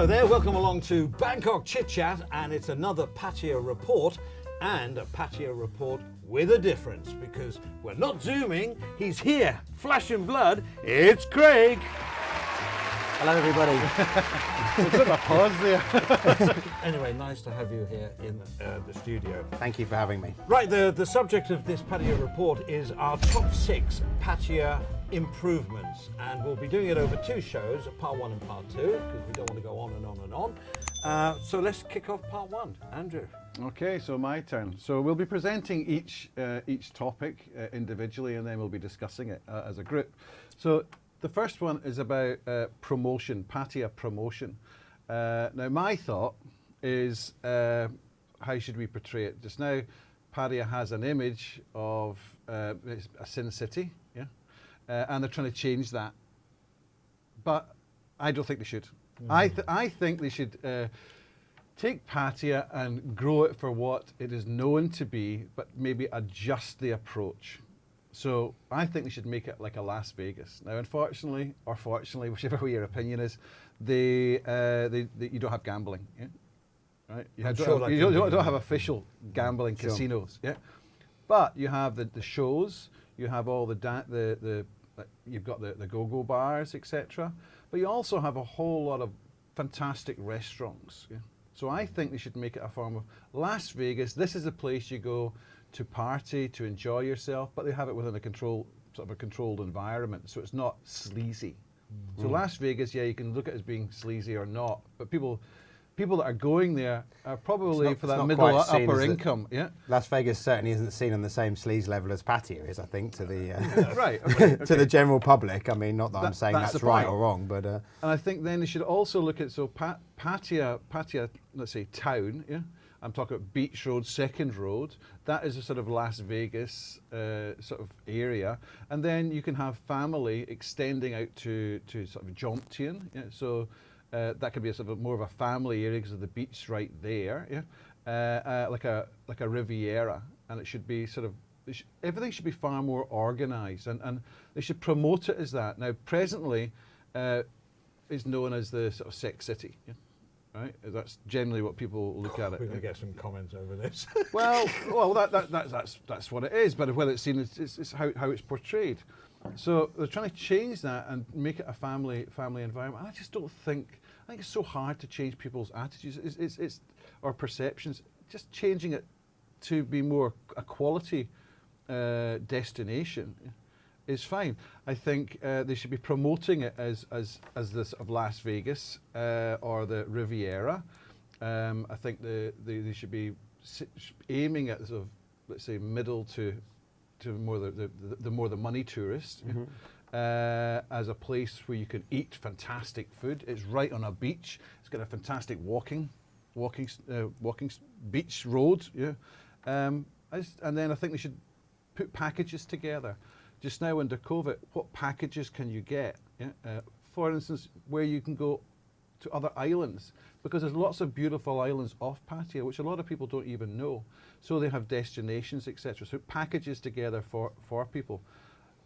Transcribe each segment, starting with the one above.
Hello there, welcome along to Bangkok ChitChat, and it's another Pattaya Report, and a Pattaya Report with a difference, because we're not zooming, he's here, flesh and blood, it's Craig. Hello everybody. A bit of a pause there. Anyway, nice to have you here in the studio. Thank you for having me. Right, the subject of this Pattaya Report is our top 6 Pattaya improvements, and we'll be doing it over 2 shows, part 1 and part 2, because we don't want to go on and on and on. So let's kick off part 1. Andrew. Okay, so my turn. So we'll be presenting each topic individually, and then we'll be discussing it as a group. So the first one is about promotion, Pattaya promotion. Now my thought is, how should we portray it? Just now, Pattaya has an image of a sin city, yeah, and they're trying to change that. But I don't think they should. I think they should take Pattaya and grow it for what it is known to be, but maybe adjust the approach. So I think they should make it like a Las Vegas. Now, unfortunately, or fortunately, whichever way your opinion is, you don't have gambling, yeah? Right? You don't have official gambling casinos, yeah. But you have the shows, you have all you've got the go-go bars, etc. But you also have a whole lot of fantastic restaurants. Yeah? So I think they should make it a form of Las Vegas. This is a place you go to party, to enjoy yourself, but they have it within a controlled environment, so it's not sleazy. So Las Vegas, yeah, you can look at it as being sleazy or not, but people that are going there are probably for that middle upper income. Yeah, Las Vegas certainly isn't seen on the same sleaze level as Pattaya is, I think, to the right, okay. to the general public. I mean, not that I'm saying that's right or wrong, but and I think then they should also look at Pattaya, let's say town. Yeah, I'm talking about Beach Road, Second Road. That is a sort of Las Vegas sort of area, and then you can have family extending out to sort of Jomtien. Yeah, so. That could be a sort of more of a family area because of the beach right there, yeah, like a Riviera, and it should be sort of everything should be far more organised, and they should promote it as that. Now, presently, is known as the sort of sex city, yeah? Right? That's generally what people look at it. We're going to get some comments over this. well, that's what it is, but whether it's seen, it's how it's portrayed. So they're trying to change that and make it a family environment. I just don't think. I think it's so hard to change people's attitudes. It's or perceptions. Just changing it to be more a quality destination is fine. I think they should be promoting it as this of Las Vegas or the Riviera. I think they should be aiming at sort of, let's say, middle to more the money tourist, as a place where you can eat fantastic food. It's right on a beach. It's got a fantastic walking beach road. Yeah, and then I think they should put packages together. Just now under COVID, what packages can you get? Yeah? For instance, where you can go to other islands, because there's lots of beautiful islands off Pattaya, which a lot of people don't even know. So they have destinations, etc. So packages together for people.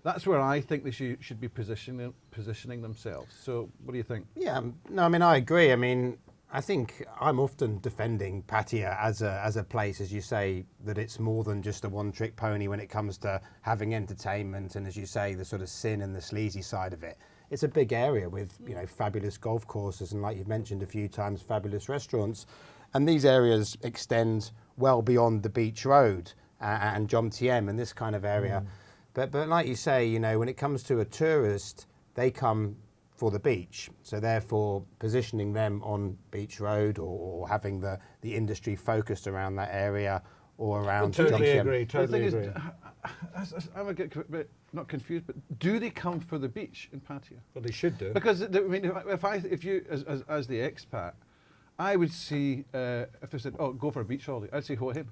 That's where I think they should be positioning themselves. So what do you think? yeah, no, I mean, I agree. I mean, I think I'm often defending Pattaya as a place, as you say, that it's more than just a one-trick pony when it comes to having entertainment and, as you say, the sort of sin and the sleazy side of it. It's a big area with, you know, fabulous golf courses and, like you've mentioned a few times, fabulous restaurants. And these areas extend well beyond the beach road and Jomtien and this kind of area. But like you say, you know, when it comes to a tourist, they come for the beach. So therefore, positioning them on Beach Road or having the industry focused around that area or around Totally Jomtien. agree. Totally agree. I'm a bit not confused, but do they come for the beach in Pattaya? Well, they should do. Because I mean, if you as the expat, I would see if they said, "Oh, go for a beach holiday," I'd say, "Ho him."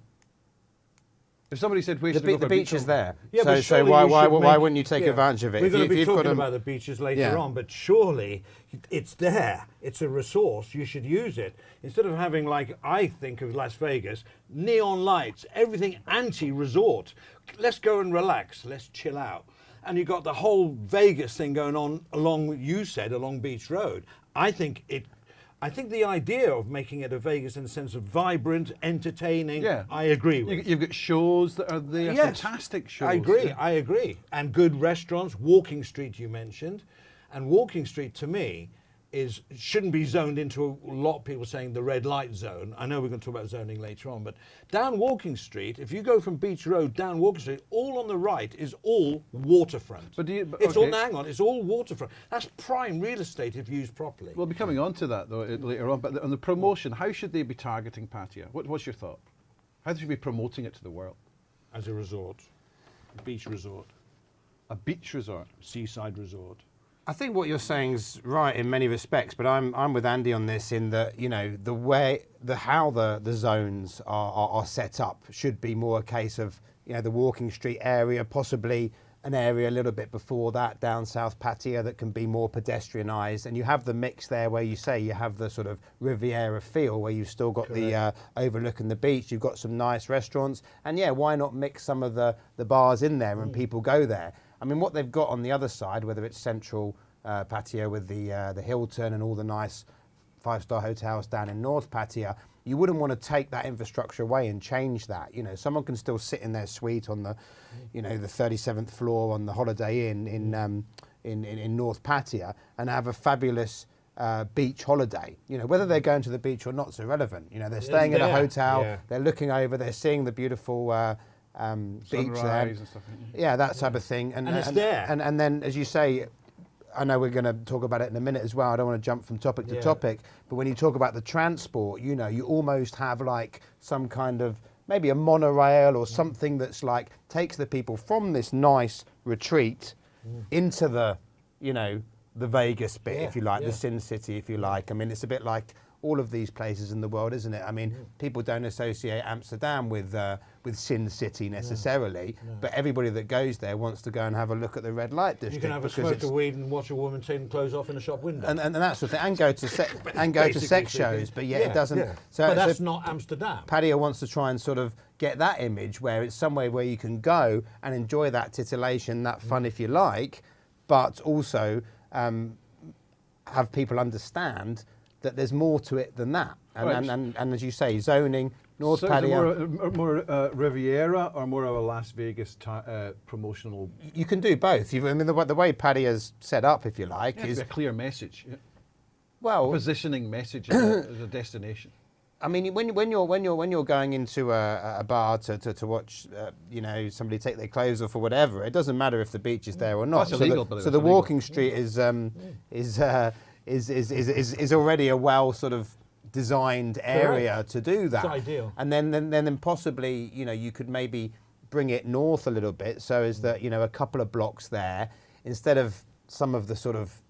If somebody said, "Where should we go for The beach is there. Yeah, but so why wouldn't you take advantage of it? We're going to be you've talking got about the beaches later on, but surely it's there. It's a resource. You should use it. Instead of having, like I think of Las Vegas, neon lights, everything anti-resort. Let's go and relax. Let's chill out. And you've got the whole Vegas thing going on along, you said, along Beach Road. I think I think the idea of making it a Vegas in the sense of vibrant, entertaining, Yeah. I agree with. You've got shows that are there, Yes, fantastic shows. I agree, Yeah. I agree. And good restaurants, Walking Street you mentioned. And Walking Street to me shouldn't be zoned into a lot of people saying the red light zone. I know we're going to talk about zoning later on, but down Walking Street, if you go from Beach Road down Walking Street, all on the right is all waterfront. But it's all, hang on, it's all waterfront. That's prime real estate if used properly. We'll be coming on to that though later on. But on the promotion, how should they be targeting Pattaya? What's your thought? How should we be promoting it to the world? As a resort, beach resort, A beach resort. seaside resort. I think what you're saying is right in many respects, but I'm with Andy on this in that, you know, how the zones are set up should be more a case of, you know, the Walking Street area, possibly an area a little bit before that down South Pattaya that can be more pedestrianised, and you have the mix there where you say you have the sort of Riviera feel where you've still got the overlooking the beach, you've got some nice restaurants, and yeah, why not mix some of the bars in there and people go there? I mean, what they've got on the other side, whether it's central Pattaya with the Hilton and all the nice five-star hotels down in North Pattaya, you wouldn't want to take that infrastructure away and change that. You know, someone can still sit in their suite on the, you know, the 37th floor on the Holiday Inn in North Pattaya and have a fabulous beach holiday. You know, whether they're going to the beach or not is irrelevant. You know, they're staying in a hotel, they're looking over, they're seeing the beautiful beach there. And stuff. Yeah, that type of thing. And it's there. And then, as you say, I know we're going to talk about it in a minute as well. I don't want to jump from topic to topic. But when you talk about the transport, you know, you almost have like some kind of maybe a monorail or something that's like takes the people from this nice retreat into the, you know, the Vegas bit, if you like, the Sin City, if you like. I mean, it's a bit like all of these places in the world, isn't it? I mean, people don't associate Amsterdam with Sin City necessarily, but everybody that goes there wants to go and have a look at the red light district. You can have a smoke of weed and watch a woman taking clothes off in a shop window. And that sort of thing, and go to sex shows, but yet it doesn't. Yeah. So, but that's not Amsterdam. Pattaya wants to try and sort of get that image where it's somewhere where you can go and enjoy that titillation, that fun if you like, but also have people understand that there's more to it than that. And as you say, zoning, North Pattaya. Is it more Riviera or more of a Las Vegas promotional? You can do both. I mean, the way Pattaya's set up, if you like, is a clear message. Yeah. Well, a positioning message as a destination. I mean, when you're going into a bar to watch, you know, somebody take their clothes off or whatever, it doesn't matter if the beach is there or not. That's illegal, so the Walking Street is already a well sort of designed area to do that. It's ideal. And then possibly, you know, you could maybe bring it north a little bit, so as that, you know, a couple of blocks there, instead of some of the sort of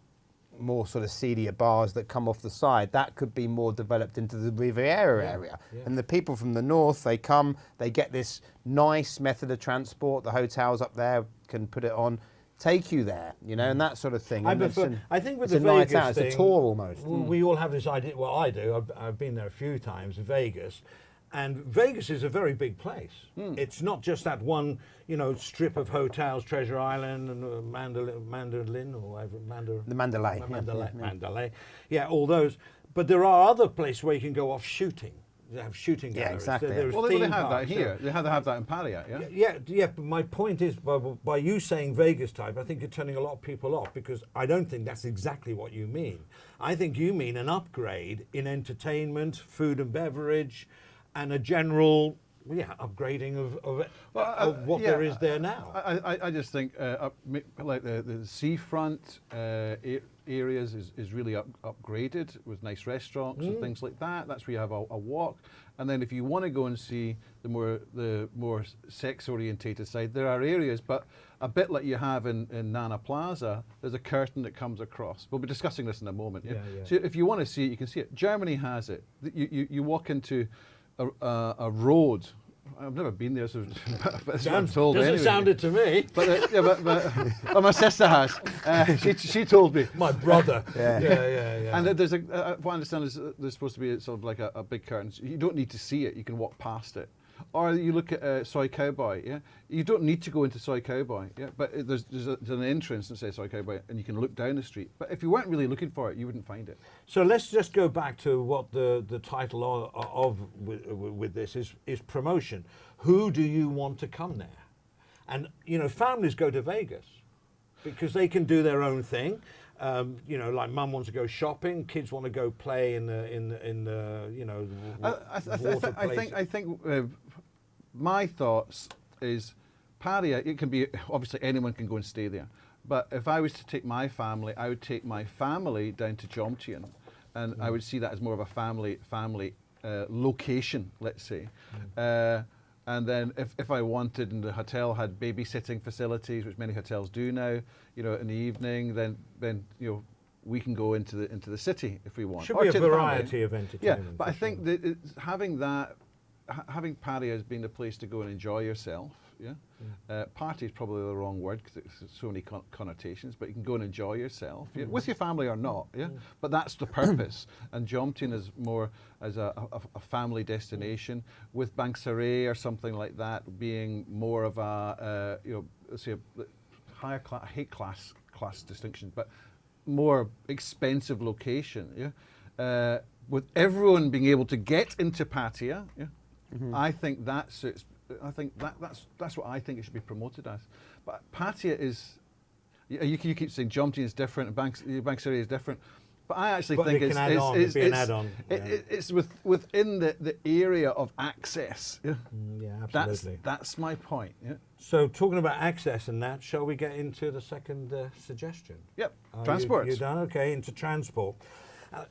more sort of seedier bars that come off the side, that could be more developed into the Riviera area. Yeah. And the people from the north, they come, they get this nice method of transport, the hotels up there can put it on, take you there, you know, and that sort of thing. I think with the it's Vegas night out, thing, it's a tour almost. We all have this idea. Well, I do. I've been there a few times, Vegas, and Vegas is a very big place. It's not just that one, you know, strip of hotels, Treasure Island and Mandalay or whatever, Mandalay. Yeah, all those. But there are other places where you can go off shooting. They have shooting galleries. Yeah, exactly. Well, they have that here. They have that in Pattaya, yeah? Yeah, but my point is, by you saying Vegas type, I think you're turning a lot of people off, because I don't think that's exactly what you mean. I think you mean an upgrade in entertainment, food and beverage, and a general upgrading of what there is there now. I just think like the seafront areas is really upgraded with nice restaurants and things like that. That's where you have a walk. And then if you want to go and see the more sex orientated side, there are areas, but a bit like you have in Nana Plaza, there's a curtain that comes across. We'll be discussing this in a moment. Yeah? So if you want to see it, you can see it. Germany has it. You walk into a road. I've never been there, so I'm told. Doesn't anyway. sound it to me. But my sister has. She told me. My brother. Yeah. And there's what I understand is there's supposed to be sort of like a big curtain. So you don't need to see it. You can walk past it. Or you look at Soy Cowboy. Yeah, you don't need to go into Soy Cowboy. Yeah, but there's an entrance that says Soy Cowboy, and you can look down the street. But if you weren't really looking for it, you wouldn't find it. So let's just go back to what the title of with this is promotion. Who do you want to come there? And families go to Vegas because they can do their own thing. Like mum wants to go shopping, kids want to go play in the I think my thoughts is Pattaya. It can be obviously anyone can go and stay there, but if I was to take my family, I would take my family down to Jomtien, and I would see that as more of a family location, let's say. And then if I wanted, and the hotel had babysitting facilities, which many hotels do now, in the evening, then we can go into the city if we want. Should be a variety of entertainment. Yeah, but I think that having Pattaya as being the place to go and enjoy yourself. Yeah, party is probably the wrong word because it's so many connotations. But you can go and enjoy yourself with your family or not. Yeah, but that's the purpose. And Jomtien is more as a family destination, with Bangkok or something like that being more of a let's say a higher class. I hate class distinction, but more expensive location. Yeah, with everyone being able to get into Pattaya. Yeah, I think that's it. I think that's what I think it should be promoted as. But Pattaya is, you keep saying Jomtien is different and Bangkok is different, but I actually think it's an add-on. It's within the area of access. Yeah, absolutely. That's my point. Yeah. So talking about access and that, shall we get into the second suggestion? Yep. Transport. You done? Okay, into transport.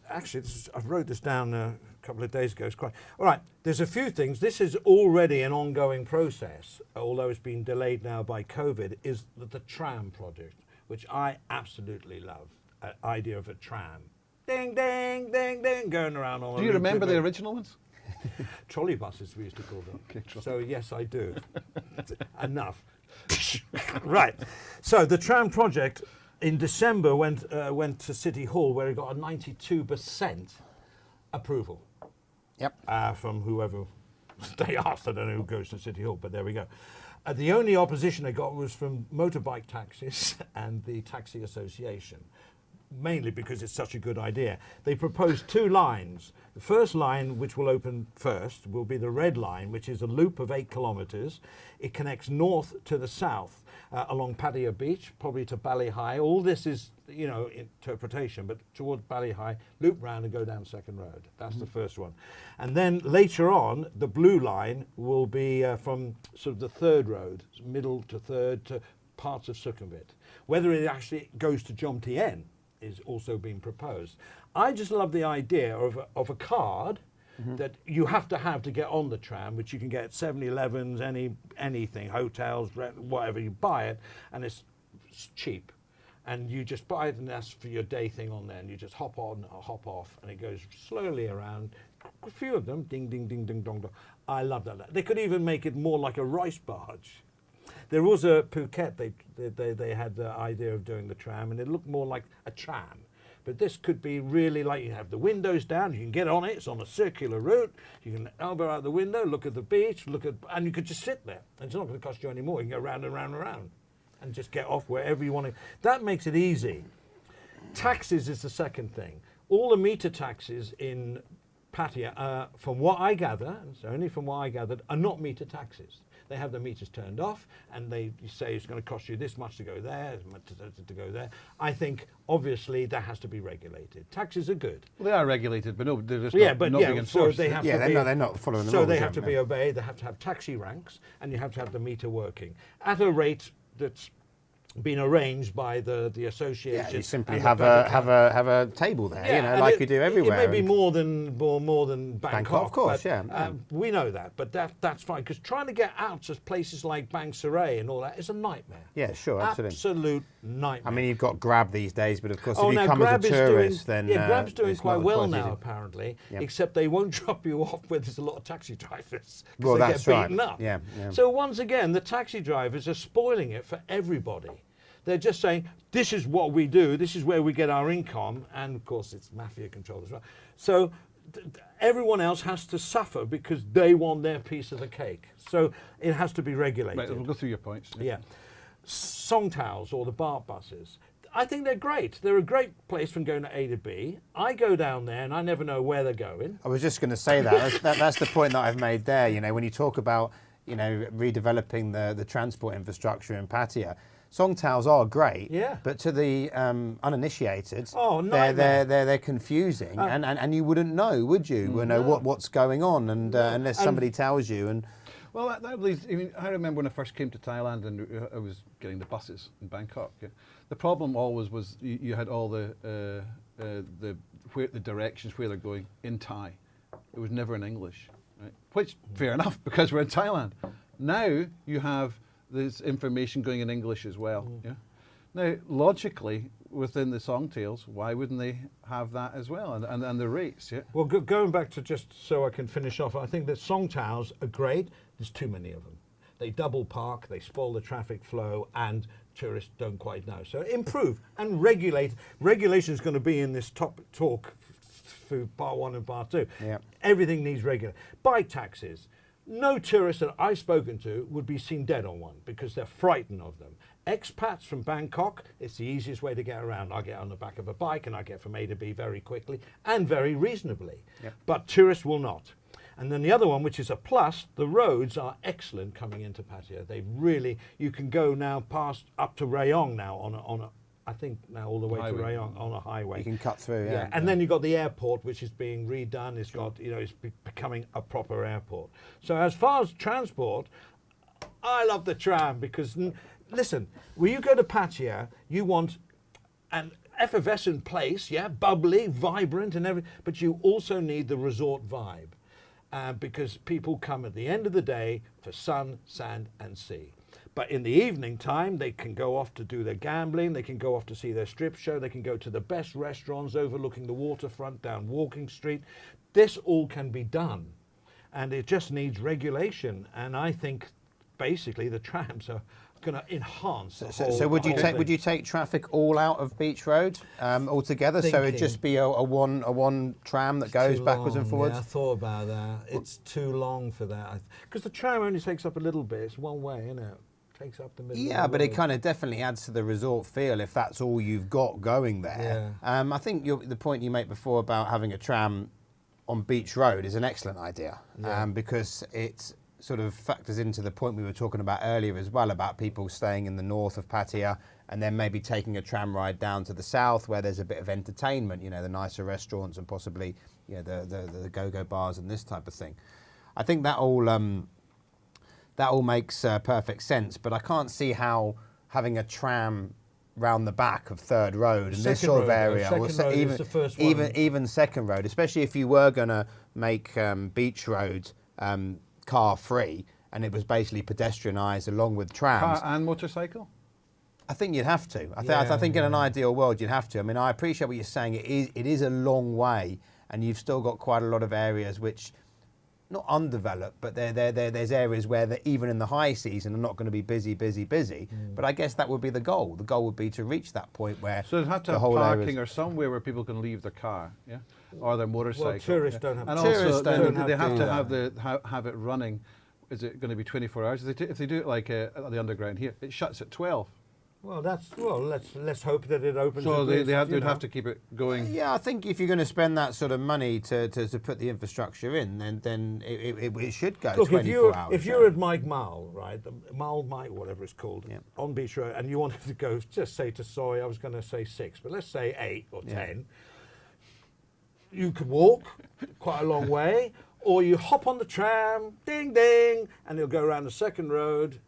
Actually, I wrote this down a couple of days ago. It's quite all right. There's a few things. This is already an ongoing process, although it's been delayed now by COVID. Is the tram project, which I absolutely love. An idea of a tram, ding ding ding ding, going around on. Do you remember the original ones? Trolley buses, we used to call them. Okay, so yes, I do. Enough. Right. So the tram project. In December, went to City Hall, where it got a 92% approval. Yep. From whoever they asked. I don't know who goes to City Hall, but there we go. The only opposition they got was from motorbike taxis and the Taxi Association, mainly because it's such a good idea. They proposed 2 lines. The first line, which will open first, will be the Red Line, which is a loop of 8 kilometres. It connects north to the south along Pattaya Beach, probably to Bali High. All this is, interpretation, but towards Bali High, loop round and go down Second Road. That's the first one. And then later on, the Blue Line will be from sort of the Third Road, middle to Third, to parts of Sukhumvit. Whether it actually goes to Jomtien is also being proposed. I just love the idea of a card that you have to get on the tram, which you can get at 7-Elevens, anything, hotels, whatever, you buy it, and it's cheap. And you just buy it, and that's for your day thing on there, and you just hop on or hop off, and it goes slowly around. A few of them, ding, ding, ding, ding, dong, dong. I love that. They could even make it more like a rice barge. There was a Phuket, they had the idea of doing the tram, and it looked more like a tram. But this could be really like, you have the windows down, you can get on it, it's on a circular route, you can elbow out the window, look at the beach, and you could just sit there. And it's not going to cost you any more. You can go round and round and round and just get off wherever you want to. That makes it easy. Taxis is the second thing. All the meter taxis in Pattaya, from what I gather, it's only from what I gathered, are not meter taxis. They have the meters turned off, and they say it's going to cost you this much to go there, as much to go there. I think, obviously, that has to be regulated. Taxis are good. Well, they are regulated, but no, they're just not being enforced. So they have to be, they're not following the rules. So they have to be obeyed. They have to have taxi ranks, and you have to have the meter working at a rate that's been arranged by the association. Yeah, you simply have a table there, like you do everywhere. It may be more than Bangkok, of course, we know that, but that's fine, because trying to get out to places like Bangkok and all that is a nightmare. Yeah, sure, absolutely. Absolute nightmare. I mean, you've got Grab these days, but of course, if you come as a tourist, then Grab's doing quite well now, apparently. Yep. Except they won't drop you off where there's a lot of taxi drivers, because they get beaten up. Yeah. So once again, the taxi drivers are spoiling it for everybody. They're just saying, this is what we do, this is where we get our income, and of course it's mafia control as well. So everyone else has to suffer because they want their piece of the cake. So it has to be regulated. Right, we'll go through your points. Yeah. Song towels or the BART buses. I think they're great. They're a great place from going to A to B. I go down there and I never know where they're going. I was just going to say that's the point that I've made there. You know, when you talk about, you know, redeveloping the transport infrastructure in Pattaya, song towels are great, Yeah. but to the uninitiated, nightmare. they're confusing, and you wouldn't know, would you? You know what's going on, and unless somebody tells you. And well, that leads. I mean, I remember when I first came to Thailand and I was getting the buses in Bangkok. Yeah. The problem always was you had all the directions where they're going in Thai. It was never in English, right? Which fair enough because we're in Thailand. Now you have this information going in English as well. Yeah. Now logically within the song tales, why wouldn't they have that as well? And the rates, yeah. Well, going back to just so I can finish off, I think that song towels are great. There's too many of them. They double park, they spoil the traffic flow, and tourists don't quite know. So improve and regulate. Regulation is going to be in this top talk for part 1 and part 2. Yeah. Everything needs regulation. Bike taxis. No tourist that I've spoken to would be seen dead on one because they're frightened of them. Expats from Bangkok, it's the easiest way to get around. I get on the back of a bike and I get from A to B very quickly and very reasonably. Yep. But tourists will not. And then the other one, which is a plus, the roads are excellent coming into Pattaya. They really, you can go now past up to Rayong now on a I think now all the way to Rayong on a highway. you can cut through, yeah. And then you've got the airport, which is being redone. It's got, you know, it's becoming a proper airport. So as far as transport, I love the tram because, listen, when you go to Pattaya, you want an effervescent place, yeah, bubbly, vibrant and everything, but you also need the resort vibe because people come at the end of the day for sun, sand and sea. But in the evening time, they can go off to do their gambling, they can go off to see their strip show, they can go to the best restaurants overlooking the waterfront down Walking Street. This all can be done, and it just needs regulation. And I think basically the trams are going to enhance the whole, so would you thing. take traffic all out of Beach Road altogether? So it'd just be a one tram that goes Too backwards and long, forwards? Yeah, I thought about that. It's too long for that. Because the tram only takes up a little bit. It's one way, isn't it? Takes up the middle. Yeah, of the but it road. kind of definitely adds to the resort feel if that's all you've got going there. Yeah. I think the point you made before about having a tram on Beach Road is an excellent idea because it sort of factors into the point we were talking about earlier as well about people staying in the north of Pattaya and then maybe taking a tram ride down to the south where there's a bit of entertainment, you know, the nicer restaurants and possibly, you know, the go-go bars and this type of thing. I think that all makes perfect sense, but I can't see how having a tram round the back of Third Road and this sort of area, even Second Road, especially if you were going to make Beach Road car free and it was basically pedestrianised along with trams. Car and motorcycle? I think you'd have to. I think in an ideal world you'd have to. I mean, I appreciate what you're saying. It is a long way, and you've still got quite a lot of areas which, not undeveloped, but there's areas where even in the high season are not going to be busy. But I guess that would be the goal. The goal would be to reach that point where so they'd have to have parking or somewhere where people can leave their car, yeah, or their motorcycle. Well, tourists don't have. And tourists also don't they have to that. have it running. Is it going to be 24 hours? If they do it like at the underground here, it shuts at 12. Well, let's hope that it opens. So they'd have to keep it going. Yeah, I think if you're going to spend that sort of money to put the infrastructure in, then it should go. Look, 24 hours. if you're at Mike Mall, right, Mike, whatever it's called, Yeah. on Beach Road, and you wanted to go, just say to Soy, I was going to say 6, but let's say 8 or 10. You could walk quite a long way, or you hop on the tram, ding ding, and you'll go around the Second Road.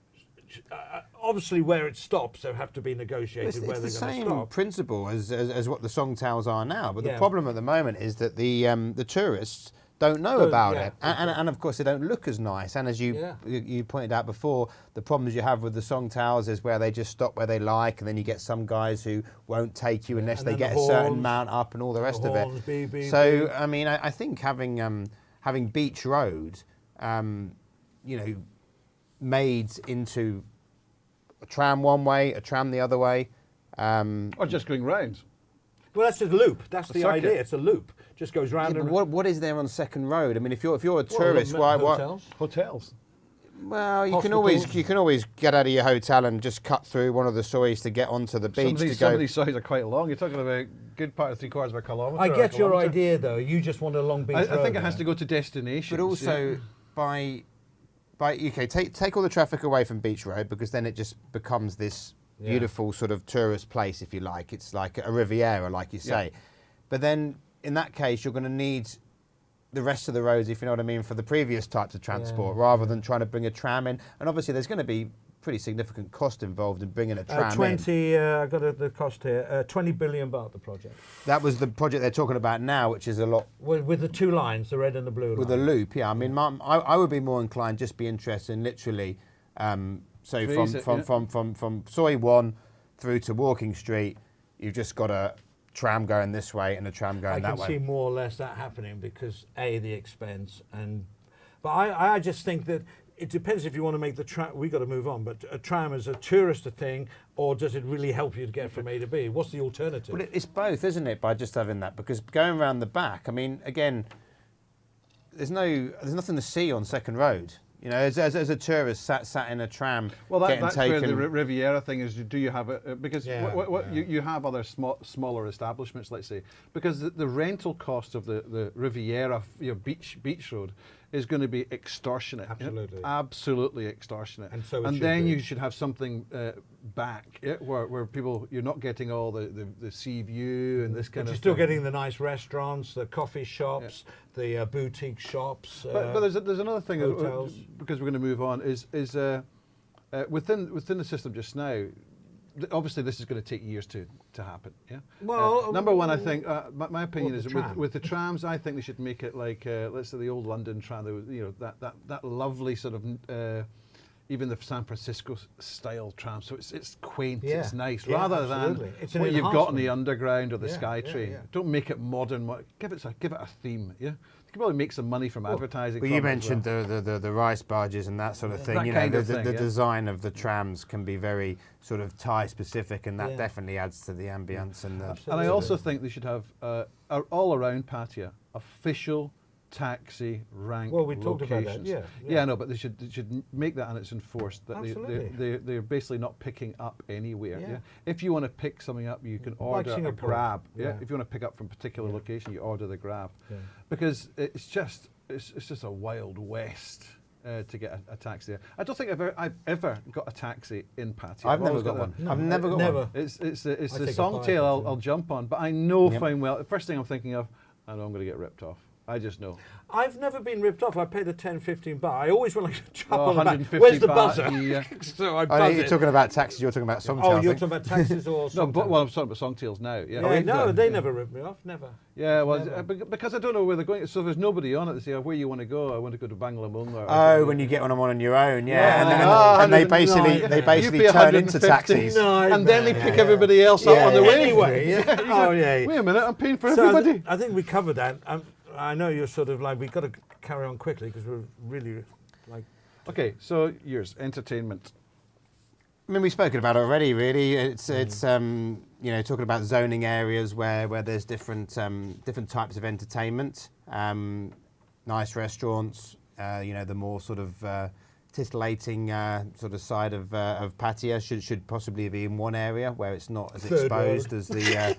Obviously, where it stops, there have to be negotiated It's where the they're going to same stop. principle as what the song towers are now, but the Yeah. problem at the moment is that the tourists don't know about it, and of course they don't look as nice. And as you pointed out before, the problems you have with the song towers is where they just stop where they like, and then you get some guys who won't take you unless and they then get the a certain horns, amount up and all the rest of horns, it. beep, beep, So beep. I mean, I think having Beach Road, made into a tram one way, a tram the other way. Or just going round. Well, that's a loop. That's the circuit. idea. It's a loop. Just goes round Yeah, and but round. what is there on Second Road? I mean, if you're a tourist, why? Hotels. Hotels. Well, you Hospitals. can always get out of your hotel and just cut through one of the sois to get onto the beach Some of these sois are quite long. You're talking about a good part of 3/4 of a kilometre. I or a get your kilometre. idea, though. You just want a long beach I road think it has there. to go to destinations. But also by okay, take all the traffic away from Beach Road, because then it just becomes this beautiful sort of tourist place, if you like. It's like a Riviera, like you say. But then in that case, you're going to need the rest of the roads, if you know what I mean, for the previous types of transport, rather than trying to bring a tram in. And obviously, there's going to be pretty significant cost involved in bringing a tram in. I got the cost here. 20 billion baht, the project. That was the project they're talking about now, which is a lot. With the two lines, the red and the blue With line. a loop, yeah. I mean, I would be more inclined just be interested in literally, so from Soi 1 through to Walking Street, you've just got a tram going this way and a tram going that way. I can see more or less that happening because A, the expense, but I just think that it depends if you want to make the tram. We got to move on, but a tram is a tourist thing, or does it really help you to get from A to B? What's the alternative? Well, it's both, isn't it? By just having that, because going around the back, I mean, again, there's nothing to see on Second Road. You know, as a tourist sat in a tram, Well, that's taken. where the Riviera thing is. Do you have it? Because Yeah, you have other smaller establishments, let's say, because the rental cost of the Riviera, beach road, is going to be extortionate. Absolutely. Absolutely extortionate. And so it should then be. you should have something back, where people, you're not getting all the sea view and this kind But you're of still thing. getting the nice restaurants, the coffee shops, the boutique shops. But there's another thing, hotels. because we're going to move on, is within the system just now. Obviously, this is going to take years to happen. Yeah. Well, number one, I think my opinion is the tram? with the trams. I think they should make it like let's say the old London tram. That lovely sort of even the San Francisco style tram. So it's quaint. Yeah. It's nice, Yeah, rather absolutely. than It's an what you've got in the enhancement. underground or the Yeah, SkyTrain. yeah. Don't make it modern. Give it a theme. Yeah. You can probably make some money from advertising. Well, from you it as mentioned well. the rice barges and that sort of thing. That You know, kind of the thing, yeah. design of the trams can be very sort of Thai specific, and that Yeah. definitely adds to the ambience and the. Absolutely. And I also think they should have all around Pattaya official taxi rank Well, we talked about that, locations. yeah. Yeah, no, but they should make that, and it's enforced that Absolutely. they're basically not picking up anywhere. Yeah. Yeah. If you want to pick something up, you can Like order a Singapore. grab. Yeah. Yeah. If you want to pick up from a particular location, you order the grab. Yeah. Because it's just a wild west. To get a taxi there, I don't think I've ever got a taxi in Pattaya. I've never always got that- one. No, I've never got never. one. It's I the take a songtail bike, I'll jump on, but I know Yep. fine well. The first thing I'm thinking of, I know I'm going to get ripped off. I just know. I've never been ripped off. I paid the 10, 15 baht. I always want to jump Oh, on the back. 150 Where's the baht, buzzer? yeah. So I Oh, buzz you're it. talking about taxis. You're talking about Songtail. Oh, I you're think. talking about taxis or No, something? but well, I'm talking about songtails now. Yeah, Yeah, no, they yeah. never ripped me off. Never. Yeah, well, Never. because I don't know where they're going. So there's nobody on it. They say, where you want to go? I want to go to Banglamung. Or Oh, when you get on your own, yeah, Yeah, and, I and, know, and they 109. basically You pay turn into 150. taxis. No, and then they man. pick everybody else up Yeah, on the yeah. way. Anyway, yeah. Oh, yeah. Wait a minute, I'm paying for So everybody. I think we covered that. I know you're sort of like, we've got to carry on quickly because we're really like. Okay, so yours, entertainment. I mean, we've spoken about it already. Really, it's talking about zoning areas where there's different types of entertainment, nice restaurants. The more sort of titillating sort of side of Pattaya should possibly be in one area where it's not as Third exposed road. as the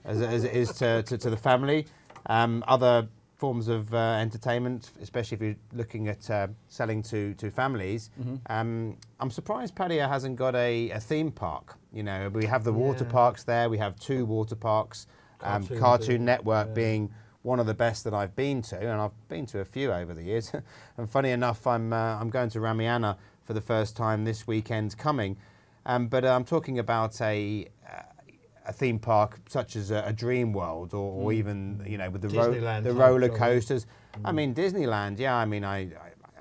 as it is to the family. Other forms of entertainment, especially if you're looking at selling to families. I'm surprised Pattaya hasn't got a theme park. You know, we have the water Yeah. parks there. We have 2 water parks. Cartoon Cartoon thing, Network yeah. being one of the best that I've been to, and I've been to a few over the years. And funny enough, I'm going to Ramiana for the first time this weekend coming. But I'm talking about a theme park such as a Dream World, or even with the Disneyland type roller of- coasters. I mean Disneyland, yeah. I mean I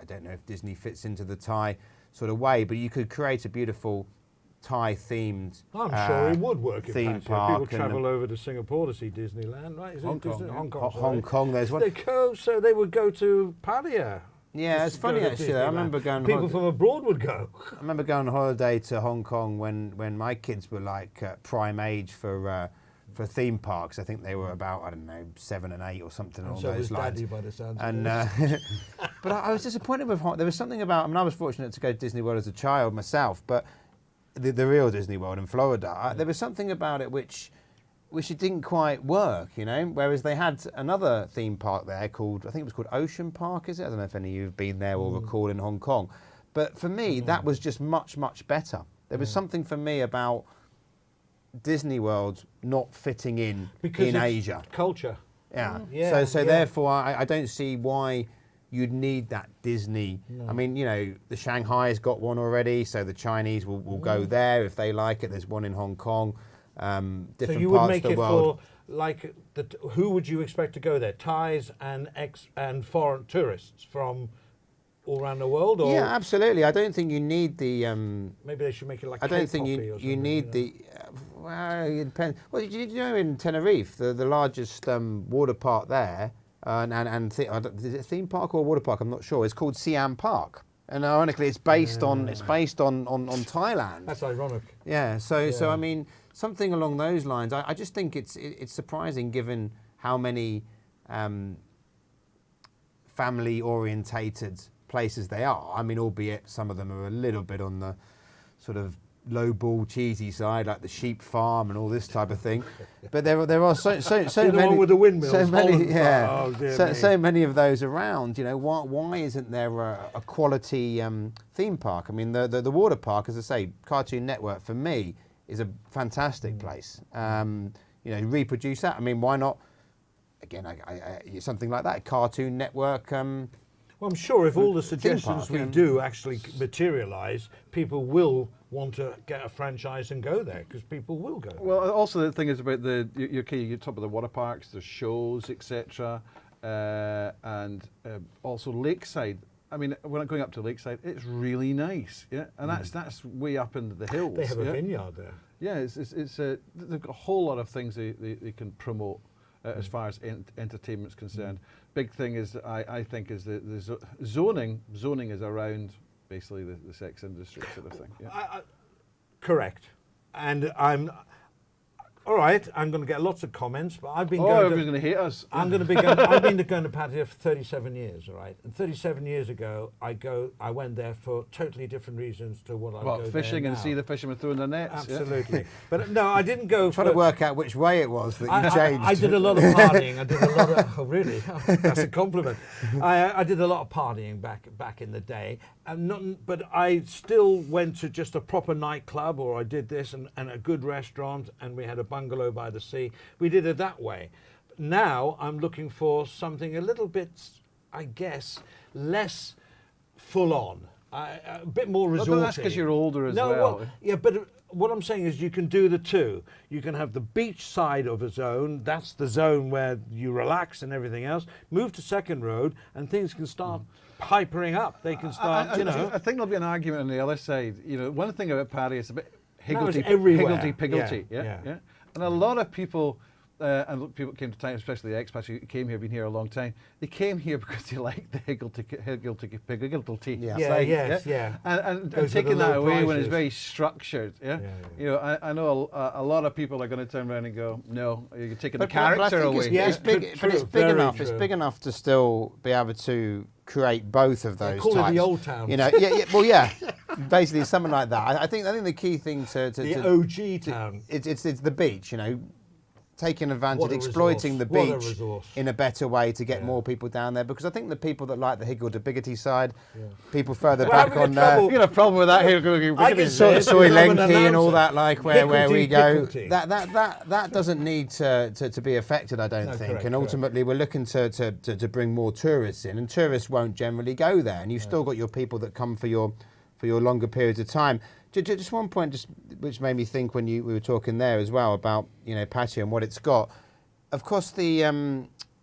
don't know if Disney fits into the Thai sort of way, but you could create a beautiful Thai themed. I'm sure it would work in theme Pattaya. park People travel over to Singapore to see Disneyland, right? Is Hong it Kong, Disney? yeah. Hong Kong. Hong Kong. There's one. They go, so they would go to Pattaya. Yeah, it's funny actually. I remember going. People from abroad would go. I remember going on holiday to Hong Kong when my kids were like prime age for for theme parks. I think they were about, I don't know, 7 and 8 or something along So those was lines. Daddy by the sounds of And it. but I was disappointed with there was something about. I mean, I was fortunate to go to Disney World as a child myself, but the real Disney World in Florida, there was something about it which it didn't quite work, you know. Whereas they had another theme park there called, I think it was called Ocean Park, is it? I don't know if any of you have been there or recall in Hong Kong, but for me that was just much better. There was something for me about Disney World not fitting in Asia. Culture. Yeah. Yeah, So yeah. therefore, I don't see why you'd need that Disney. No. I mean, you know, the Shanghai's got one already, so the Chinese will go there if they like it. There's one in Hong Kong. Different So you would parts make of the it world. for like who would you expect to go there? Thais and foreign tourists from all around the world, or Yeah, absolutely. I don't think you need the. maybe they should make it like I don't think K-poppy or you something, need know? the. Well, it depends. Well, you know, in Tenerife, the largest water park there, is it a theme park or a water park? I'm not sure. It's called Siam Park, and ironically, it's based on Thailand. That's ironic. Yeah. So Yeah. I mean, something along those lines. I just think it's surprising given how many family orientated places they are. I mean, albeit some of them are a little bit on the sort of low ball cheesy side, like the sheep farm and all this type of thing. But there are so the many one with the windmills, so many, Holland yeah, farm. Oh, dear me. so many of those around. You know, why isn't there a quality theme park? I mean, the water park, as I say, Cartoon Network for me is a fantastic place. You know, reproduce that. I mean, why not? Again, something like that, Cartoon Network. Well, I'm sure if all the Theme suggestions park, we yeah. do actually materialise, people will want to get a franchise and go there because people will go. Well, also the thing is about you talk about the water parks, the shows, etc., and also Lakeside. I mean, when I'm going up to Lakeside, it's really nice, yeah, and that's way up in the hills. They have a yeah? vineyard there. Yeah, they've got a whole lot of things they can promote as far as entertainment's concerned. Big thing is, I think, is the zoning. Zoning is around basically the sex industry sort of thing. Yeah. Correct. And I'm all right. I'm going to get lots of comments, but I've been Everybody's going to hate us. I'm going to be going. I've been going to Pattaya for 37 years, all right. And 37 years ago, I went there for totally different reasons to what I go fishing there and now. see the fishermen throwing their nets. yeah? Absolutely. But no, I didn't go. Trying to work out which way it was that you changed. I did a lot of partying. I did a lot of. Oh, really? Oh, that's a compliment. I did a lot of partying back in the day, and but I still went to just a proper nightclub, or I did this and a good restaurant, and we had a bungalow by the sea. We did it that way. Now I'm looking for something a little bit, I guess, less full on, a bit more resorty. But that's because you're older as well. Well, yeah, but what I'm saying is you can do the two. You can have the beach side of a zone. That's the zone where you relax and everything else. Move to Second Road and things can start hypering up. They can start, I think there'll be an argument on the other side. You know, one thing about Pattaya is a bit No, it's higgledy everywhere. piggledy. Yeah. And a lot of people. And people came to Thailand, especially the expats who came here, been here a long time. They came here because they like the higgledy. Yeah. And Those are taking the that low away when it's prices. very structured. Yeah. You know, I know a lot of people are going to turn around and go, no, you're taking the I character think away. It's big, True, but it's big very enough. It's true. big enough to still be able to create both of those call it types. the old town. You know, well, yeah, basically something like that. I think the key thing The OG town. it's the beach. You know, taking advantage, What a exploiting resource. the What a beach resource. in a better way to get Yeah. more people down there. Because I think the people that like the higgledy side, people further We're back having on trouble. You got a problem with that here? I can Soy say it, because I'm an Lenki and all announcer. that, like where we go. Hickledy. That doesn't need to be affected, I don't No, think. correct, And ultimately, we're looking to bring more tourists in, and tourists won't generally go there. And you've still got your people that come for your longer periods of time. Just one point, which made me think when we were talking there as well about Pattaya and what it's got. Of course, the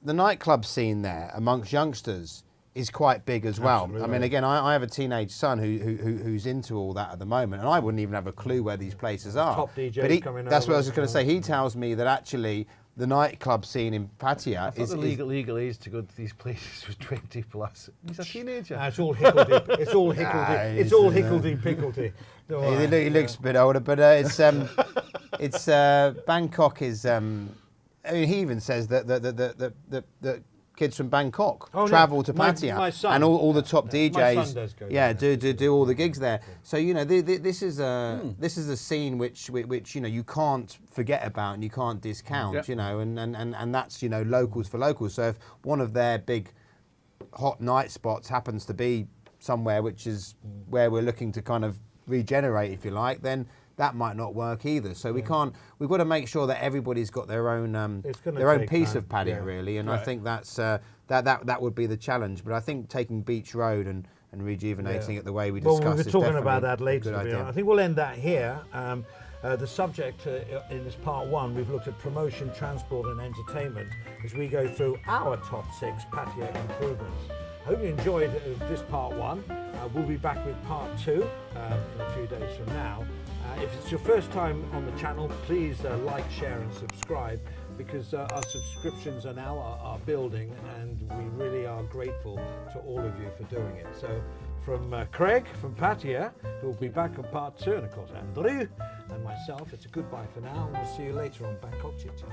nightclub scene there amongst youngsters is quite big as well. Absolutely. I mean, again, I have a teenage son who's into all that at the moment, and I wouldn't even have a clue where these places are. Top DJs But coming that's what I was over, just going to say. He tells me that actually the nightclub scene in Pattaya I thought is the legal age to go to these places was 20 plus. He's a teenager. It's all hickledy. It's all hickledy. It's all hickledy-pickledy. Don't worry. he looks a bit older, but it's Bangkok is. I mean, he even says that the kids from Bangkok travel to Pattaya, my son, and all the top DJs. My son does go do all the gigs there. So this is a scene which you can't forget about and you can't discount. Yep. And that's locals for locals. So if one of their big hot night spots happens to be somewhere which is where we're looking to kind of regenerate, if you like, then that might not work either. So we've got to make sure that everybody's got their own piece of Pattaya, really. And I think that's that would be the challenge. But I think taking Beach Road and rejuvenating it the way we discussed. Well, we'll be talking about that a later. good idea. I think we'll end that here. The subject in this part 1, we've looked at promotion, transport and entertainment as we go through our top 6 Pattaya improvements. I hope you enjoyed this part 1. We'll be back with part 2 in a few days from now. If it's your first time on the channel, please like, share and subscribe, because our subscriptions are now are building, and we really are grateful to all of you for doing it. So from Craig from Pattaya, who will be back on part 2, and of course Andrew and myself, it's a goodbye for now, and we'll see you later on Bangkok ChitChat.